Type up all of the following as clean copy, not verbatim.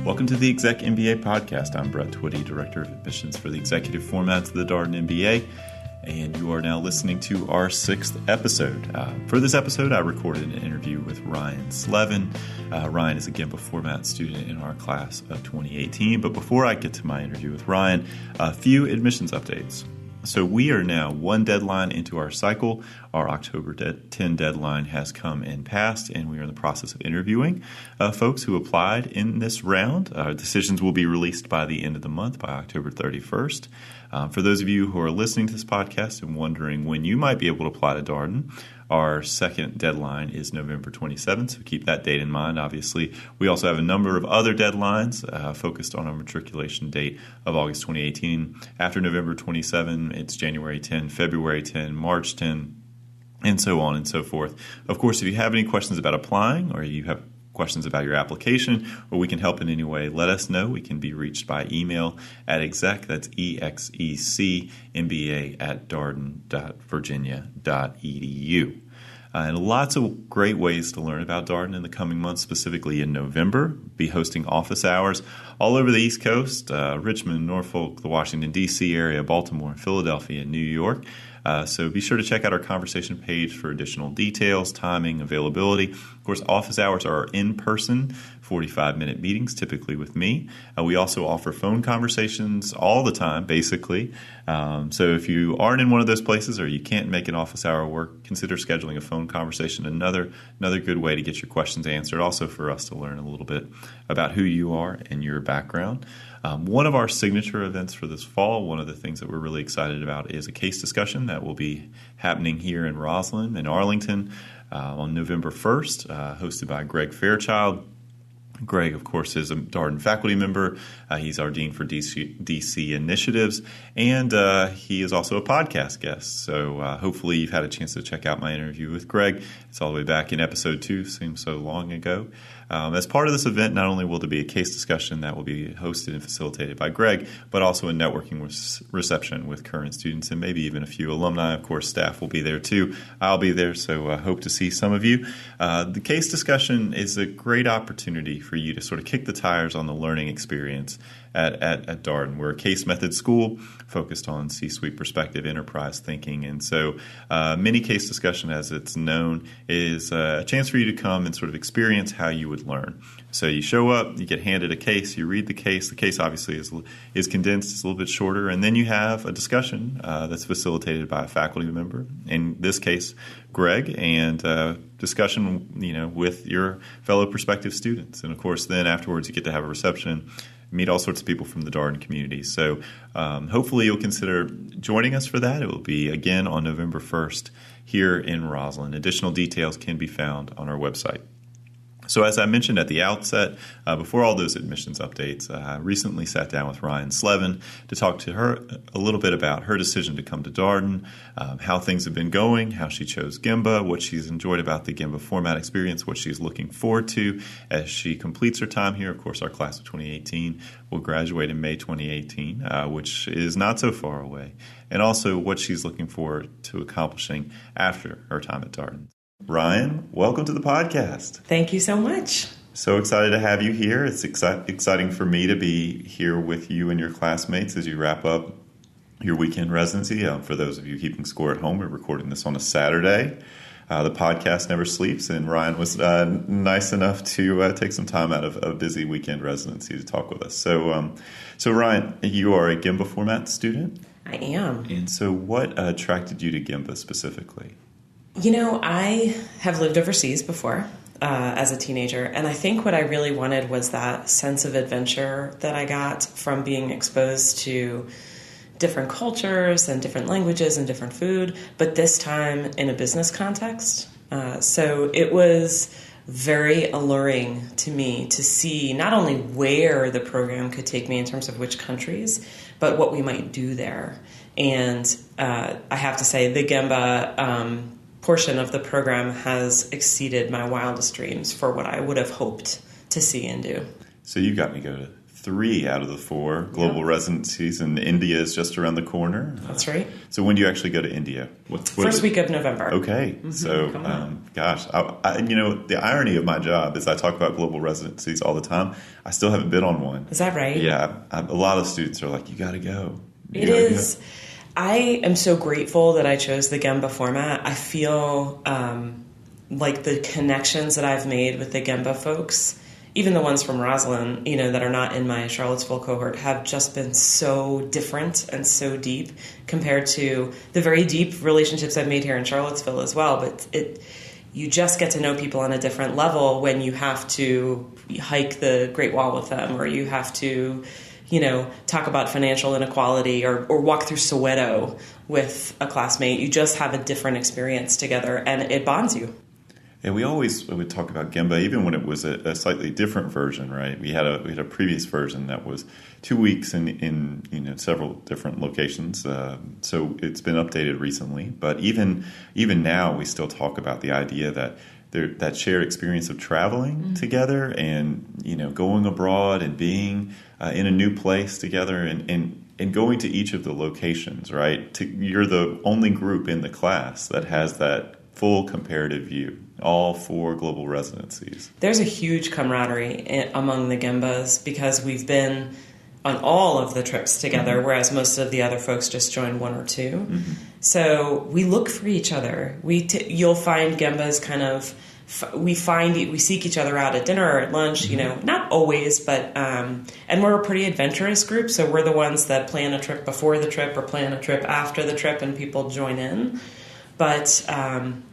Welcome to the ExecMBA podcast. I'm Brett Twitty, Director of Admissions for the Executive Formats of the Darden MBA, and you are now listening to our 6th episode. For this episode, I recorded an interview with Ryan Slevin. Ryan is a GEMBA format student in our class of 2018, but before I get to my interview with Ryan, a few admissions updates. So we are now one deadline into our cycle. Our October 10 deadline has come and passed, and we are in the process of interviewing folks who applied in this round. Decisions will be released by the end of the month, by October 31st. For those of you who are listening to this podcast and wondering when you might be able to apply to Darden, our second deadline is November 27th, so keep that date in mind. Obviously, we also have a number of other deadlines focused on our matriculation date of August 2018. After November 27, it's January 10, February 10, March 10, and so on and so forth. Of course, if you have any questions about applying or you have questions about your application, or we can help in any way, let us know. We can be reached by email at exec, that's ExecMBA at darden.virginia.edu. And lots of great ways to learn about Darden in the coming months, specifically in November. Be hosting office hours all over the East Coast, Richmond, Norfolk, the Washington, D.C. area, Baltimore, Philadelphia, and New York. So be sure to check out our conversation page for additional details, timing, availability. Of course, office hours are in-person, 45-minute meetings, typically with me. We also offer phone conversations all the time, basically. So if you aren't in one of those places or you can't make an office hour work, consider scheduling a phone conversation. Another good way to get your questions answered, also for us to learn a little bit about who you are and your background. One of our signature events for this fall, one of the things that we're really excited about, is a case discussion that will be happening here in Rosslyn and Arlington on November 1st, hosted by Greg Fairchild. Greg, of course, is a Darden faculty member. He's our Dean for DC Initiatives, and he is also a podcast guest. So hopefully you've had a chance to check out my interview with Greg. It's all the way back in episode 2, seems so long ago. As part of this event, not only will there be a case discussion that will be hosted and facilitated by Greg, but also a networking reception with current students and maybe even a few alumni. Of course, staff will be there too. I'll be there, so I hope to see some of you. The case discussion is a great opportunity for you to sort of kick the tires on the learning experience at Darden. We're a case method school focused on C-suite perspective, enterprise thinking, and so mini case discussion, as it's known, is a chance for you to come and sort of experience how you would learn. So you show up, you get handed a case, you read the case. The case obviously is condensed, it's a little bit shorter, and then you have a discussion that's facilitated by a faculty member, in this case, Greg, and discussion with your fellow prospective students. And of course, then afterwards you get to have a reception, meet all sorts of people from the Darden community. So hopefully you'll consider joining us for that. It will be, again, on November 1st here in Rosslyn. Additional details can be found on our website. So as I mentioned at the outset, before all those admissions updates, I recently sat down with Ryan Slevin to talk to her a little bit about her decision to come to Darden, how things have been going, how she chose GEMBA, what she's enjoyed about the GEMBA format experience, what she's looking forward to as she completes her time here. Of course, our class of 2018 will graduate in May 2018, which is not so far away, and also what she's looking forward to accomplishing after her time at Darden. Ryan, welcome to the podcast. Thank you so much. So excited to have you here. It's exciting for me to be here with you and your classmates as you wrap up your weekend residency. For those of you keeping score at home, we're recording this on a Saturday. The podcast never sleeps, and Ryan was nice enough to take some time out of a busy weekend residency to talk with us. So Ryan, you are a GEMBA format student? I am. And so what attracted you to GEMBA specifically? I have lived overseas before as a teenager, and I think what I really wanted was that sense of adventure that I got from being exposed to different cultures and different languages and different food, but this time in a business context. So it was very alluring to me to see not only where the program could take me in terms of which countries, but what we might do there. And I have to say, the GEMBA portion of the program has exceeded my wildest dreams for what I would have hoped to see and do. So you got me go to 3 out of the 4 global residencies, and India is just around the corner. That's right. So when do you actually go to India? First week of November. Okay. So, gosh, the irony of my job is I talk about global residencies all the time. I still haven't been on one. Is that right? Yeah. A lot of students are like, you got to go. It is. I am so grateful that I chose the GEMBA format. I feel like the connections that I've made with the GEMBA folks, even the ones from Rosslyn, that are not in my Charlottesville cohort, have just been so different and so deep compared to the very deep relationships I've made here in Charlottesville as well. But you just get to know people on a different level when you have to hike the Great Wall with them, or you have to talk about financial inequality or walk through Soweto with a classmate. You just have a different experience together, and it bonds you. And we would talk about GEMBA, even when it was a slightly different version, right? We had a previous version that was 2 weeks in several different locations. So it's been updated recently. But even now, we still talk about the idea that that shared experience of traveling together and going abroad and being in a new place together and going to each of the locations, right? You're the only group in the class that has that full comparative view, all 4 global residencies. There's a huge camaraderie among the GEMBAs because we've been on all of the trips together, whereas most of the other folks just joined 1 or 2. So we look for each other. You'll find GEMBAs kind of, we seek each other out at dinner or at lunch, not always, but, and we're a pretty adventurous group. So we're the ones that plan a trip before the trip or plan a trip after the trip, and people join in. But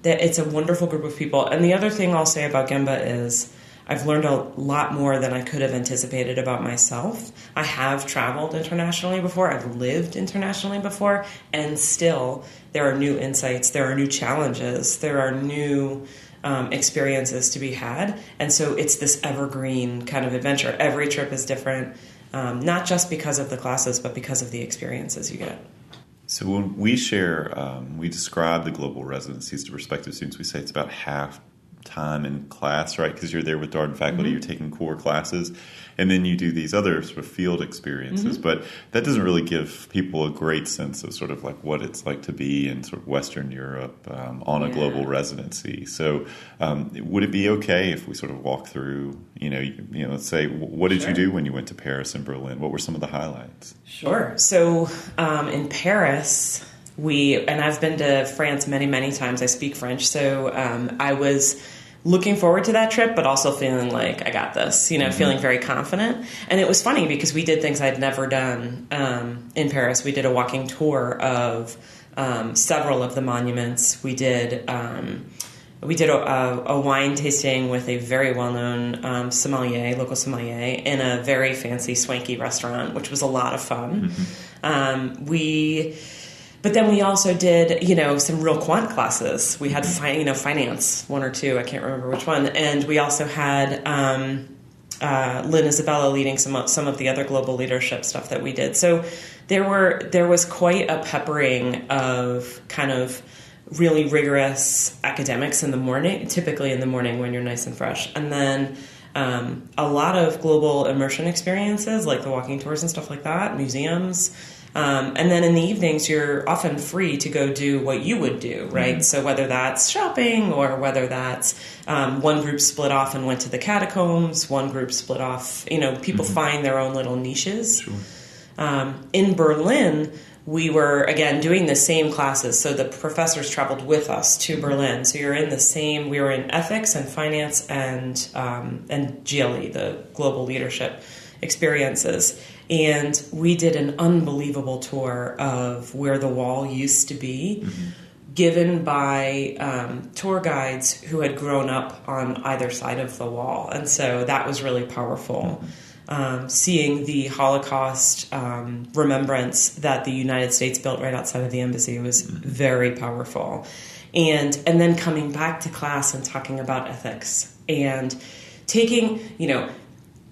it's a wonderful group of people. And the other thing I'll say about GEMBA is I've learned a lot more than I could have anticipated about myself. I have traveled internationally before. I've lived internationally before. And still, there are new insights. There are new challenges. There are new experiences to be had. And so it's this evergreen kind of adventure. Every trip is different, not just because of the classes, but because of the experiences you get. So when we share, we describe the global residencies to prospective students. We say it's about half time in class, right? Because you're there with Darden faculty, you're taking core classes, and then you do these other sort of field experiences. But that doesn't really give people a great sense of sort of like what it's like to be in sort of Western Europe on a global residency. So would it be okay if we sort of walk through, let's say, what did you do when you went to Paris and Berlin? What were some of the highlights? Sure. So in Paris, and I've been to France many, many times. I speak French. So I was looking forward to that trip, but also feeling like I got this, feeling very confident. And it was funny because we did things I'd never done in Paris. We did a walking tour of several of the monuments. We did a wine tasting with a very well-known local sommelier, in a very fancy, swanky restaurant, which was a lot of fun. But then we also did, some real quant classes. We had, finance, 1 or 2, I can't remember which one. And we also had Lynn Isabella leading some of the other global leadership stuff that we did. So there was quite a peppering of kind of really rigorous academics in the morning, typically in the morning when you're nice and fresh. And then a lot of global immersion experiences, like the walking tours and stuff like that, museums. And then in the evenings, you're often free to go do what you would do, right? So whether that's shopping or whether that's one group split off and went to the catacombs, one group split off, people find their own little niches. Sure. In Berlin, we were, again, doing the same classes. So the professors traveled with us to Berlin. So we were in ethics and finance and GLE, the global leadership experiences. And we did an unbelievable tour of where the wall used to be, given by tour guides who had grown up on either side of the wall. And so that was really powerful. Seeing the Holocaust remembrance that the United States built right outside of the embassy was very powerful. And then coming back to class and talking about ethics and taking,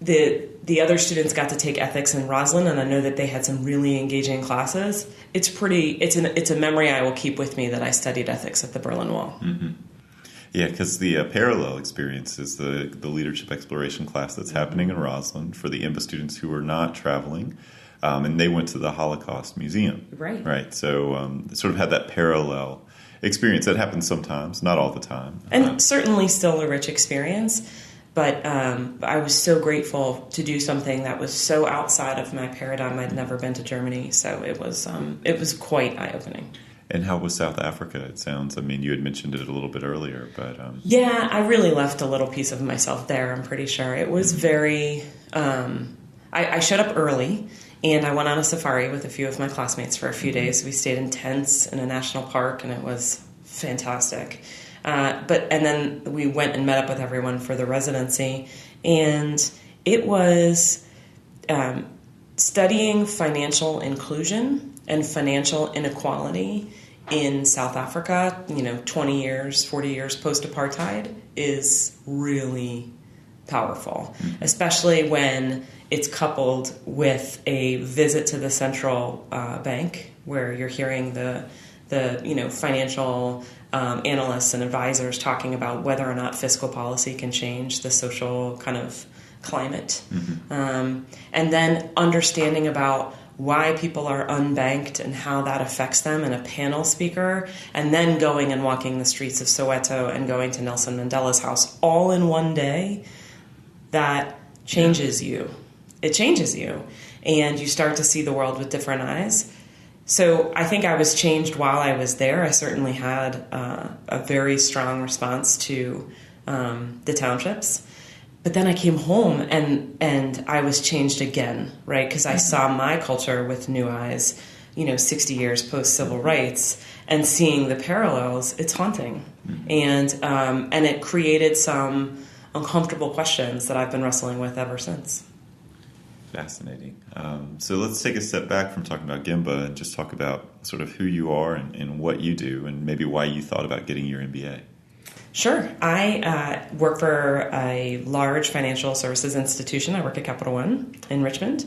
the other students got to take ethics in Rosslyn, and I know that they had some really engaging classes. It's a memory I will keep with me that I studied ethics at the Berlin Wall. Yeah, because the parallel experience is the leadership exploration class that's happening in Rosslyn for the EMBA students who are not traveling, and they went to the Holocaust Museum. Right. So sort of had that parallel experience. That happens sometimes, not all the time. And certainly still a rich experience, but I was so grateful to do something that was so outside of my paradigm. I'd never been to Germany, so it was quite eye-opening. And how was South Africa? It sounds, I mean, you had mentioned it a little bit earlier, but... Yeah, I really left a little piece of myself there, I'm pretty sure. It was very... I showed up early, and I went on a safari with a few of my classmates for a few days. We stayed in tents in a national park, and it was fantastic. And then we went and met up with everyone for the residency, and it was studying financial inclusion and financial inequality in South Africa, 20 years, 40 years post-apartheid is really powerful, especially when it's coupled with a visit to the central bank where you're hearing the financial analysts and advisors talking about whether or not fiscal policy can change the social kind of climate. And then understanding about why people are unbanked and how that affects them in a panel speaker, and then going and walking the streets of Soweto and going to Nelson Mandela's house all in one day, that changes you. It changes you. And you start to see the world with different eyes. So I think I was changed while I was there. I certainly had a very strong response to the townships. But then I came home and I was changed again, right? Because I saw my culture with new eyes, 60 years post-civil rights, and seeing the parallels, it's haunting. And it created some uncomfortable questions that I've been wrestling with ever since. Fascinating. So let's take a step back from talking about GEMBA and just talk about sort of who you are and what you do and maybe why you thought about getting your MBA. Sure. I work for a large financial services institution. I work at Capital One in Richmond.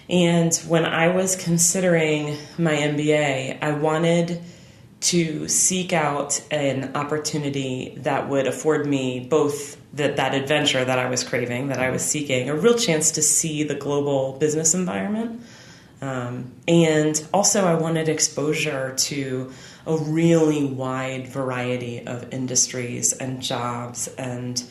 And when I was considering my MBA, I wanted to seek out an opportunity that would afford me both that adventure that I was craving, that I was seeking, a real chance to see the global business environment. And also I wanted exposure to a really wide variety of industries and jobs. And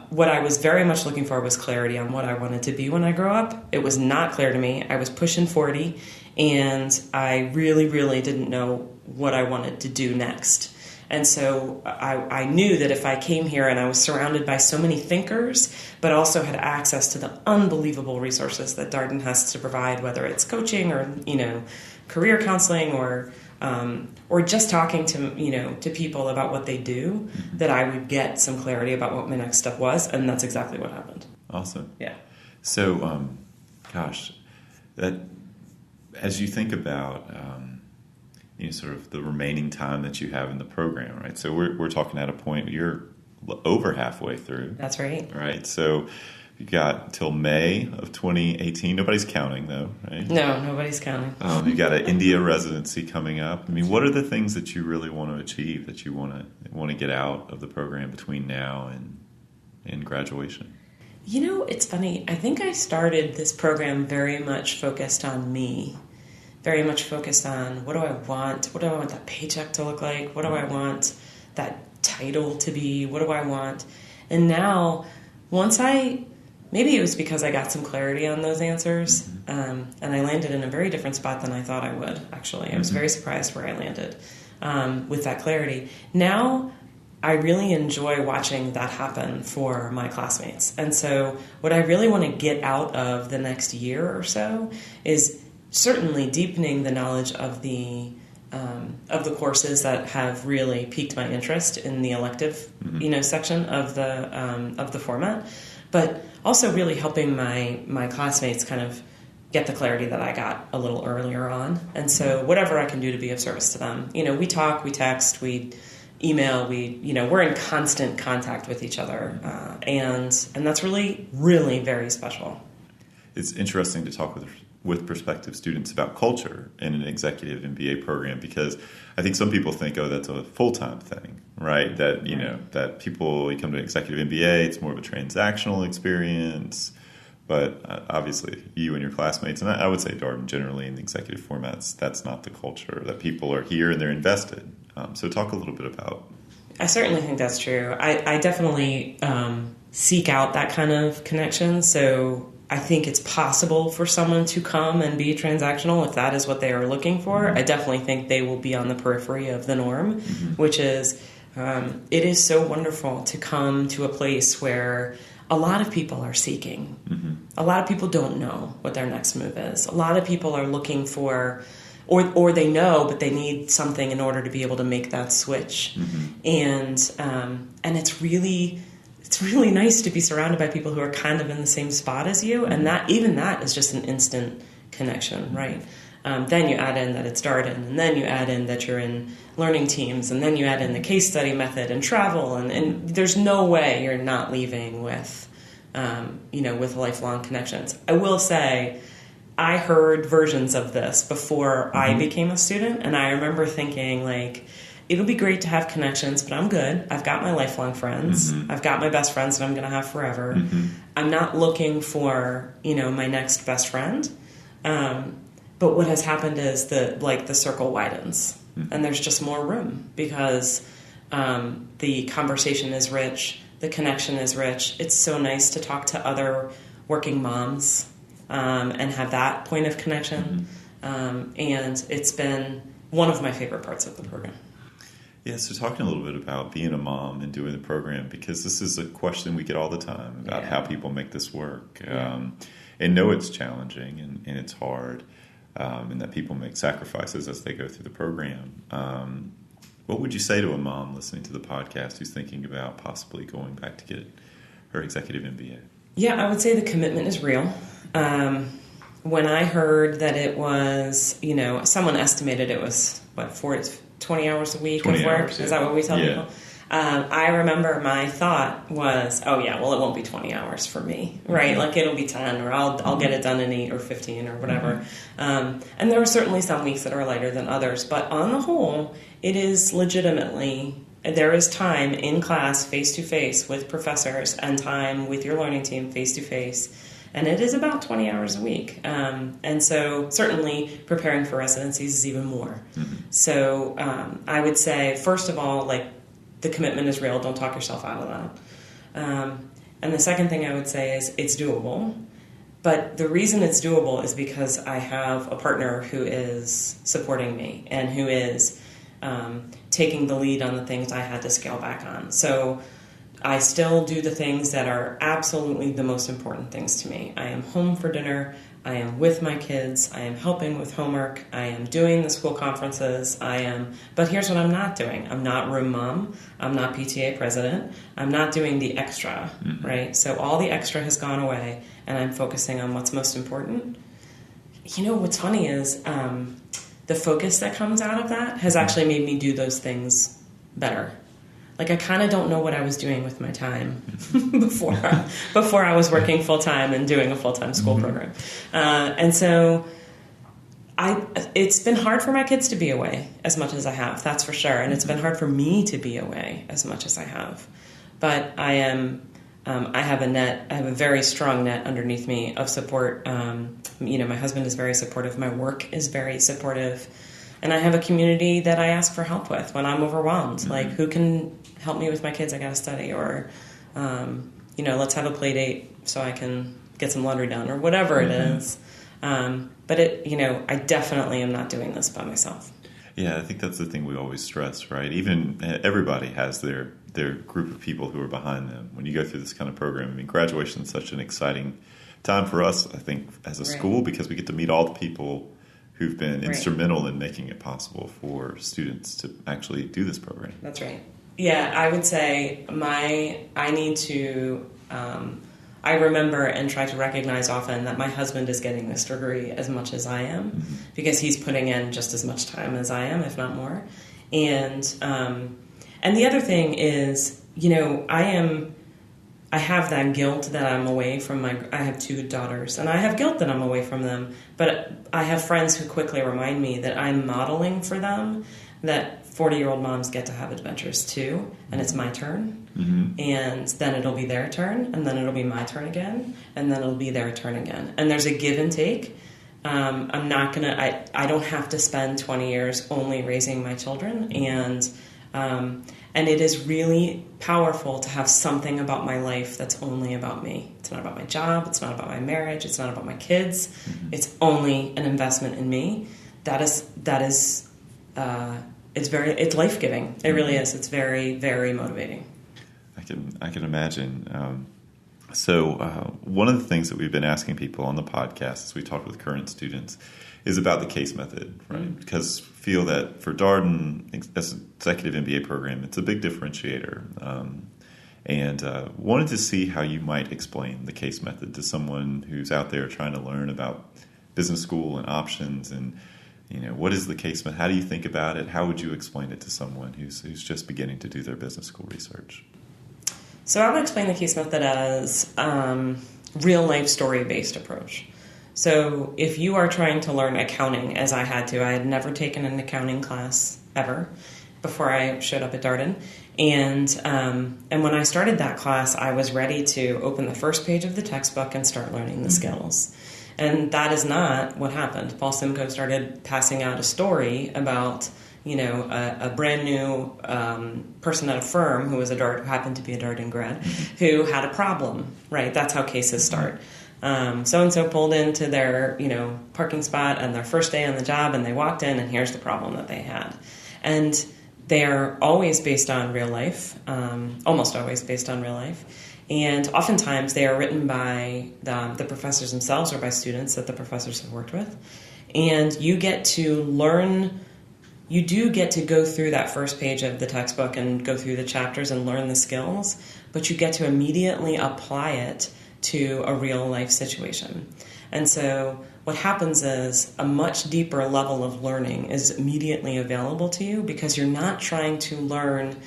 what I was very much looking for was clarity on what I wanted to be when I grow up. It was not clear to me. I was pushing 40, and I really, really didn't know what I wanted to do next. And so I knew that if I came here and I was surrounded by so many thinkers, but also had access to the unbelievable resources that Darden has to provide, whether it's coaching or, career counseling or just talking to people about what they do, that I would get some clarity about what my next step was. And that's exactly what happened. Awesome. Yeah. So, that as you think about, sort of the remaining time that you have in the program, right? So we're talking at a point you're over halfway through. That's right. Right. So you got till May of 2018. Nobody's counting, though, right? No, nobody's counting. You got an India residency coming up. I mean, what are the things that you really want to achieve, that you want to get out of the program between now and graduation? It's funny. I think I started this program very much focused on me. Very much focused on what do I want? What do I want that paycheck to look like? What do I want that title to be? What do I want? And now, maybe it was because I got some clarity on those answers, and I landed in a very different spot than I thought I would, actually. I was very surprised where I landed with that clarity. Now, I really enjoy watching that happen for my classmates. And so what I really want to get out of the next year or so is certainly deepening the knowledge of the courses that have really piqued my interest in the elective, section of the format, but also really helping my classmates kind of get the clarity that I got a little earlier on. And so whatever I can do to be of service to them. We talk, we text, we email, we're in constant contact with each other, and that's really, really very special. It's interesting to talk with with prospective students about culture in an executive MBA program? Because I think some people think, oh, that's a full-time thing, right? That, that people, you come to an executive MBA, it's more of a transactional experience. But obviously, you and your classmates, and I would say Darden generally in the executive formats, that's not the culture, that people are here and they're invested. So talk a little bit about. I certainly think that's true. I definitely seek out that kind of connection. So I think it's possible for someone to come and be transactional if that is what they are looking for. I definitely think they will be on the periphery of the norm, which is it is so wonderful to come to a place where a lot of people are seeking. A lot of people don't know what their next move is. A lot of people are looking for, or they know, but they need something in order to be able to make that switch. And it's really nice to be surrounded by people who are kind of in the same spot as you, and that is just an instant connection, right? Then you add in that it's Darden, and then you add in that you're in learning teams, and then you add in the case study method and travel, and there's no way you're not leaving with, with lifelong connections. I will say, I heard versions of this before I became a student, and I remember thinking, like, it'll be great to have connections, but I'm good. I've got my lifelong friends. I've got my best friends that I'm going to have forever. I'm not looking for, my next best friend. But what has happened is the circle widens, and there's just more room because the conversation is rich, the connection is rich. It's so nice to talk to other working moms and have that point of connection. And it's been one of my favorite parts of the program. Yeah, so talking a little bit about being a mom and doing the program, because this is a question we get all the time about how people make this work. And know it's challenging and it's hard. And that people make sacrifices as they go through the program. What would you say to a mom listening to the podcast who's thinking about possibly going back to get her executive MBA? Yeah, I would say the commitment is real. When I heard that it was, someone estimated it was, 20 hours a week of work? Hours, yeah. Is that what we tell people? I remember my thought was, it won't be 20 hours for me, right? Like it'll be 10, or I'll get it done in 8 or 15 or whatever. And there are certainly some weeks that are lighter than others, but on the whole, it is legitimately, there is time in class face-to-face with professors and time with your learning team face-to-face. And it is about 20 hours a week. And so certainly preparing for residencies is even more. So I would say, first of all, the commitment is real. Don't talk yourself out of that. And the second thing I would say is it's doable. But the reason it's doable is because I have a partner who is supporting me and who is taking the lead on the things I had to scale back on. So I still do the things that are absolutely the most important things to me. I am home for dinner. I am with my kids. I am helping with homework. I am doing the school conferences. But here's what I'm not doing. I'm not room mom. I'm not PTA president. I'm not doing the extra, right? So all the extra has gone away, and I'm focusing on what's most important. What's funny is the focus that comes out of that has actually made me do those things better. I kind of don't know what I was doing with my time before I was working full-time and doing a full-time school program. And so it's been hard for my kids to be away as much as I have, that's for sure. And it's been hard for me to be away as much as I have. But I have a very strong net underneath me of support. My husband is very supportive. My work is very supportive. And I have a community that I ask for help with when I'm overwhelmed. Who can help me with my kids? I got to study. Or, let's have a play date so I can get some laundry done or whatever it is. But I definitely am not doing this by myself. Yeah, I think that's the thing we always stress, right? Even everybody has their group of people who are behind them. When you go through this kind of program, graduation is such an exciting time for us, I think, as a school, because we get to meet all the people who've been instrumental in making it possible for students to actually do this program. That's right. Yeah, I would say I remember and try to recognize often that my husband is getting this degree as much as I am, because he's putting in just as much time as I am, if not more. And the other thing is, I have that guilt that I'm away from I have 2 daughters, and I have guilt that I'm away from them, but I have friends who quickly remind me that I'm modeling for them that 40-year-old moms get to have adventures too, and it's my turn, and then it'll be their turn, and then it'll be my turn again, and then it'll be their turn again. And there's a give and take. I'm not going to, I don't have to spend 20 years only raising my children, and it is really powerful to have something about my life that's only about me. It's not about my job. It's not about my marriage. It's not about my kids. It's only an investment in me. It's life-giving. It really is. It's very, very motivating. I can imagine. So one of the things that we've been asking people on the podcast as we talk with current students is about the case method, right? Because feel that for Darden, as an executive MBA program, it's a big differentiator. And wanted to see how you might explain the case method to someone who's out there trying to learn about business school and options, and what is the case method? How do you think about it? How would you explain it to someone who's just beginning to do their business school research? So I would explain the case method as real-life story-based approach. So if you are trying to learn accounting, as I had to, I had never taken an accounting class ever before I showed up at Darden. And when I started that class, I was ready to open the first page of the textbook and start learning the skills. And that is not what happened. Paul Simcoe started passing out a story about a brand new person at a firm who happened to be a Darden grad, who had a problem, right? That's how cases start. So-and-so pulled into their, parking spot on their first day on the job, and they walked in, and here's the problem that they had. And they're always based on real life, almost always based on real life. And oftentimes they are written by the professors themselves or by students that the professors have worked with. And you get to learn. You do get to go through that first page of the textbook and go through the chapters and learn the skills, but you get to immediately apply it to a real life situation. And so what happens is a much deeper level of learning is immediately available to you because you're not trying to learn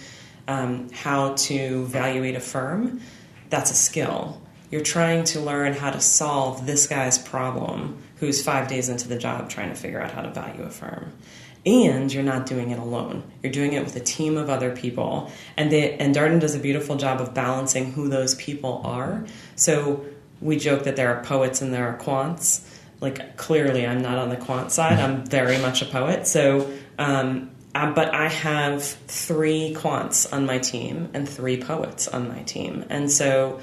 how to evaluate a firm. That's a skill. You're trying to learn how to solve this guy's problem who's 5 days into the job trying to figure out how to value a firm. And you're not doing it alone. You're doing it with a team of other people. And Darden does a beautiful job of balancing who those people are. So we joke that there are poets and there are quants. Like, clearly I'm not on the quant side. I'm very much a poet. So, but I have 3 quants on my team and 3 poets on my team. And so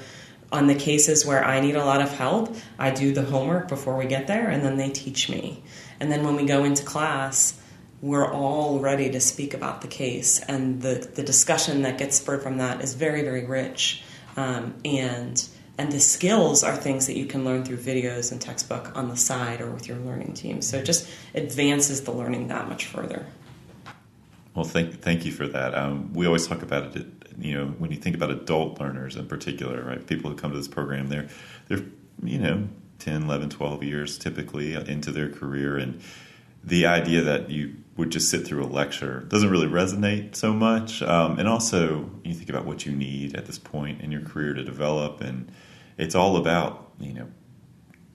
on the cases where I need a lot of help, I do the homework before we get there, and then they teach me. And then when we go into class, we're all ready to speak about the case, and the discussion that gets spurred from that is very, very rich. And the skills are things that you can learn through videos and textbook on the side or with your learning team. So it just advances the learning that much further. Well, thank you for that. We always talk about it, when you think about adult learners in particular, right? People who come to this program, they're 10, 11, 12 years typically into their career, and the idea that you would just sit through a lecture doesn't really resonate so much. And also, you think about what you need at this point in your career to develop, and it's all about,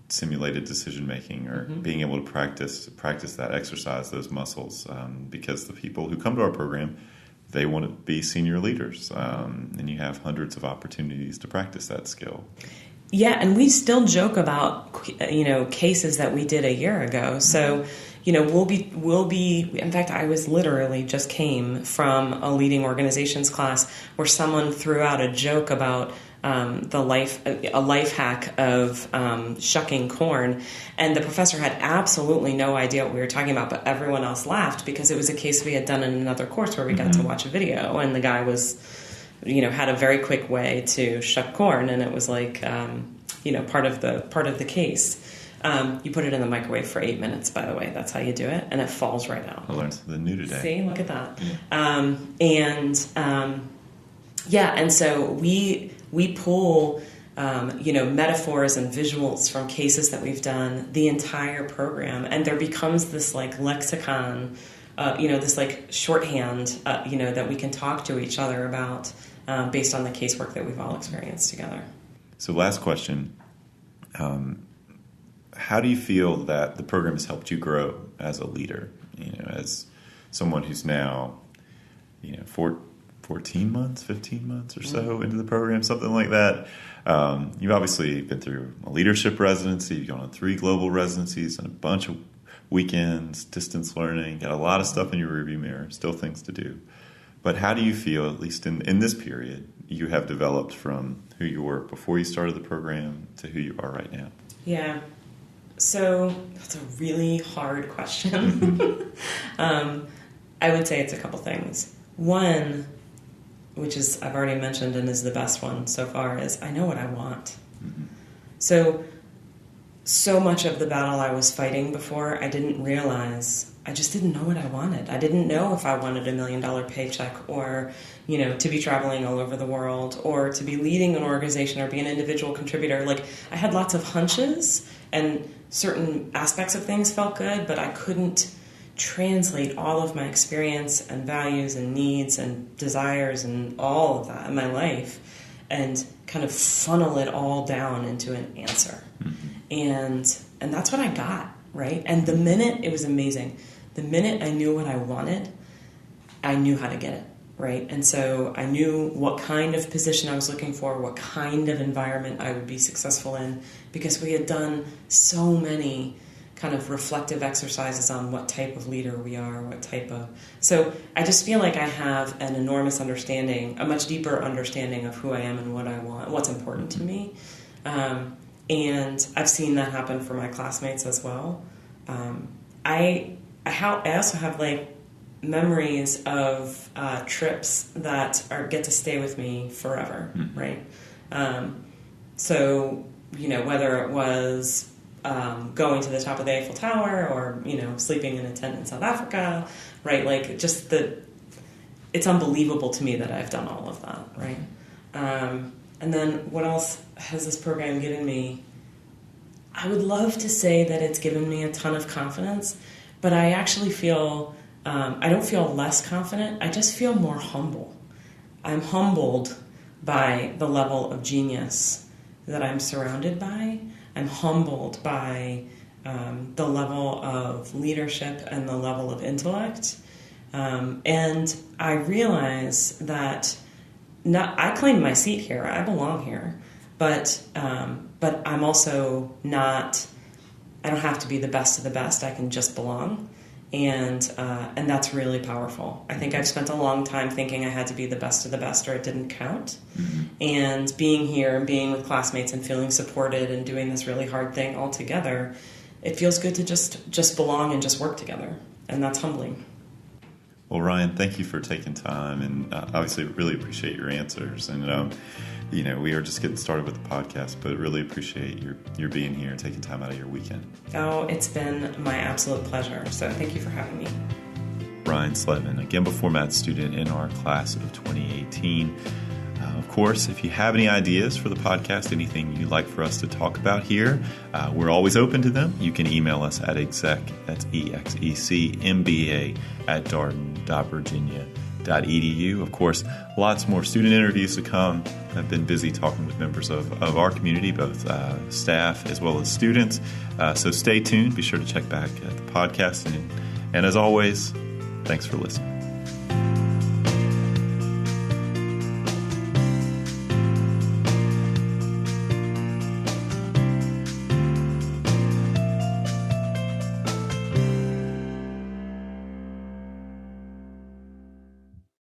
simulated decision-making or being able to practice that, exercise those muscles, because the people who come to our program, they want to be senior leaders, and you have hundreds of opportunities to practice that skill. Yeah, and we still joke about, cases that we did a year ago. So, we'll be, in fact, I just came from a leading organizations class where someone threw out a joke about a life hack of shucking corn, and the professor had absolutely no idea what we were talking about, but everyone else laughed because it was a case we had done in another course where we got to watch a video, and the guy was, had a very quick way to shuck corn, and it was like, part of the case. You put it in the microwave for 8 minutes, by the way. That's how you do it, and it falls right out. I learned something new today. See, look at that. Yeah. And so we pull, metaphors and visuals from cases that we've done the entire program, and there becomes this like lexicon, this like shorthand, that we can talk to each other about based on the casework that we've all experienced together. So last question, how do you feel that the program has helped you grow as a leader, as someone who's now, 14 months, 15 months or so into the program, something like that? You've obviously been through a leadership residency, you've gone on 3 global residencies and a bunch of weekends, distance learning, got a lot of stuff in your rearview mirror, still things to do. But how do you feel, at least in this period, you have developed from who you were before you started the program to who you are right now? Yeah. So that's a really hard question. I would say it's a couple things. One, which is I've already mentioned and is the best one so far, is I know what I want. Mm-hmm. So much of the battle I was fighting before, I didn't realize. I just didn't know what I wanted. I didn't know if I wanted $1 million paycheck or, to be traveling all over the world or to be leading an organization or be an individual contributor. Like, I had lots of hunches and certain aspects of things felt good, but I couldn't translate all of my experience and values and needs and desires and all of that in my life and kind of funnel it all down into an answer. Mm-hmm. And that's what I got, right? And the minute, it was amazing. The minute I knew what I wanted, I knew how to get it, right? And so I knew what kind of position I was looking for, what kind of environment I would be successful in, because we had done so many kind of reflective exercises on what type of leader we are, So I just feel like I have an enormous understanding, a much deeper understanding of who I am and what I want, what's important to me. And I've seen that happen for my classmates as well. I also have memories of trips that get to stay with me forever, right? So, whether it was going to the top of the Eiffel Tower or, sleeping in a tent in South Africa, right? It's unbelievable to me that I've done all of that, right? And then what else has this program given me? I would love to say that it's given me a ton of confidence, but I actually feel, I don't feel less confident. I just feel more humble. I'm humbled by the level of genius that I'm surrounded by. I'm humbled by the level of leadership and the level of intellect. And I realize that I claim my seat here. I belong here. But I'm also not, I don't have to be the best of the best. I can just belong. And that's really powerful. I think I've spent a long time thinking I had to be the best of the best or it didn't count. Mm-hmm. And being here and being with classmates and feeling supported and doing this really hard thing all together, it feels good to just belong and just work together. And that's humbling. Well, Ryan, thank you for taking time, and obviously really appreciate your answers. And, we are just getting started with the podcast, but really appreciate your being here and taking time out of your weekend. Oh, it's been my absolute pleasure. So thank you for having me. Ryan Slevin, a GEMBA format student in our class of 2018. Of course, if you have any ideas for the podcast, anything you'd like for us to talk about here, we're always open to them. You can email us at that's ExecMBA @darden.virginia.edu. Of course, lots more student interviews to come. I've been busy talking with members of our community, both staff as well as students. So stay tuned. Be sure to check back at the podcast. And as always, thanks for listening.